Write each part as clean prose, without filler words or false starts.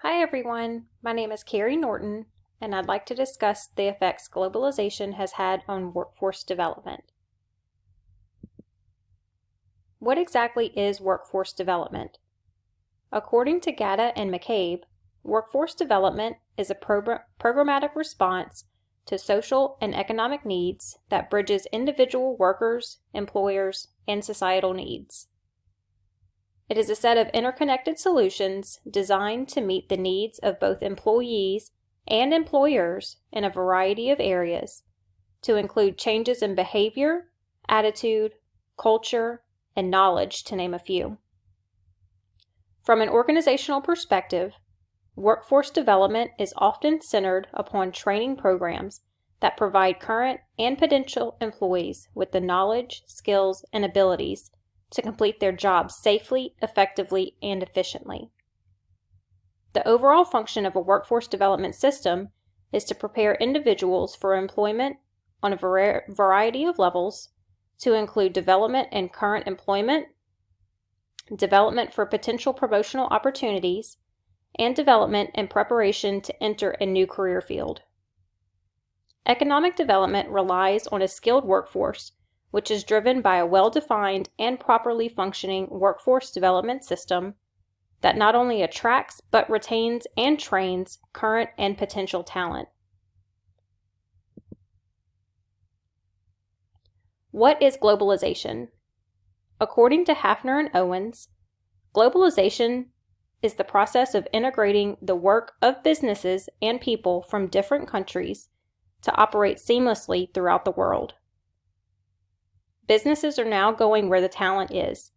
Hi everyone, my name is Carrie Norton, and I'd like to discuss the effects globalization has had on workforce development. What exactly is workforce development? According to Gatta and McCabe, workforce development is a programmatic response to social and economic needs that bridges individual workers, employers, and societal needs. It is a set of interconnected solutions designed to meet the needs of both employees and employers in a variety of areas, to include changes in behavior, attitude, culture, and knowledge, to name a few. From an organizational perspective, workforce development is often centered upon training programs that provide current and potential employees with the knowledge, skills, and abilities to complete their jobs safely, effectively, and efficiently. The overall function of a workforce development system is to prepare individuals for employment on a variety of levels, to include development in current employment, development for potential promotional opportunities, and development in preparation to enter a new career field. Economic development relies on a skilled workforce, which is driven by a well-defined and properly functioning workforce development system that not only attracts but retains and trains current and potential talent. What is globalization? According to Hafner and Owens, globalization is the process of integrating the work of businesses and people from different countries to operate seamlessly throughout the world. Businesses are now going where the talent is,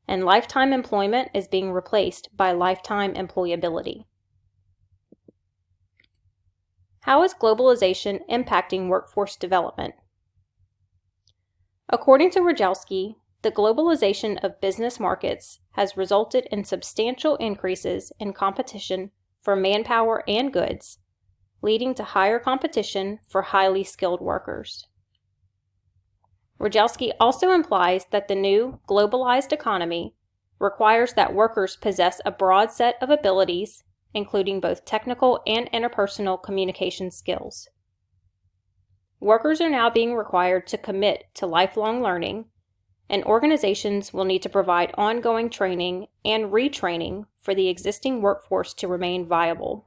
and lifetime employment is being replaced by lifetime employability. How is globalization impacting workforce development? According to Rojalski, the globalization of business markets has resulted in substantial increases in competition for manpower and goods, leading to higher competition for highly skilled workers. Rojalski also implies that the new globalized economy requires that workers possess a broad set of abilities, including both technical and interpersonal communication skills. Workers are now being required to commit to lifelong learning, and organizations will need to provide ongoing training and retraining for the existing workforce to remain viable.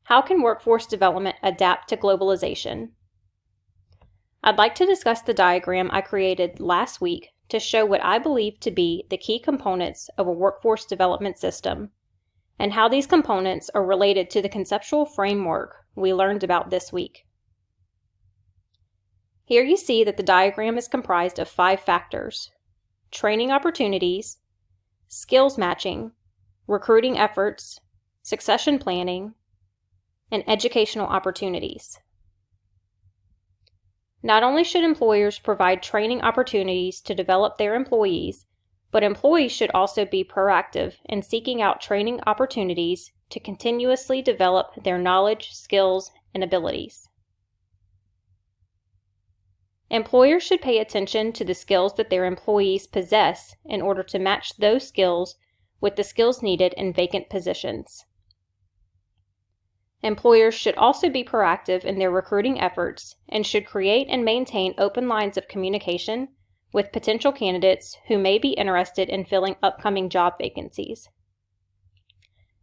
How can workforce development adapt to globalization? I'd like to discuss the diagram I created last week to show what I believe to be the key components of a workforce development system, and how these components are related to the conceptual framework we learned about this week. Here you see that the diagram is comprised of 5 factors: training opportunities, skills matching, recruiting efforts, succession planning, and educational opportunities. Not only should employers provide training opportunities to develop their employees, but employees should also be proactive in seeking out training opportunities to continuously develop their knowledge, skills, and abilities. Employers should pay attention to the skills that their employees possess in order to match those skills with the skills needed in vacant positions. Employers should also be proactive in their recruiting efforts and should create and maintain open lines of communication with potential candidates who may be interested in filling upcoming job vacancies.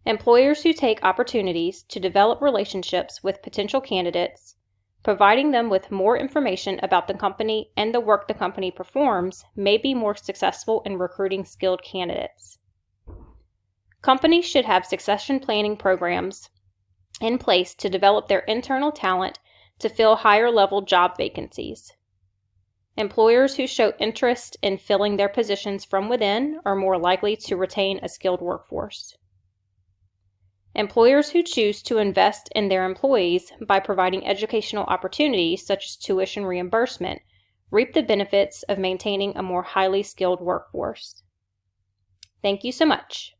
Employers who take opportunities to develop relationships with potential candidates, providing them with more information about the company and the work the company performs, may be more successful in recruiting skilled candidates. Companies should have succession planning programs in place to develop their internal talent to fill higher-level job vacancies. Employers who show interest in filling their positions from within are more likely to retain a skilled workforce. Employers who choose to invest in their employees by providing educational opportunities such as tuition reimbursement reap the benefits of maintaining a more highly skilled workforce. Thank you so much.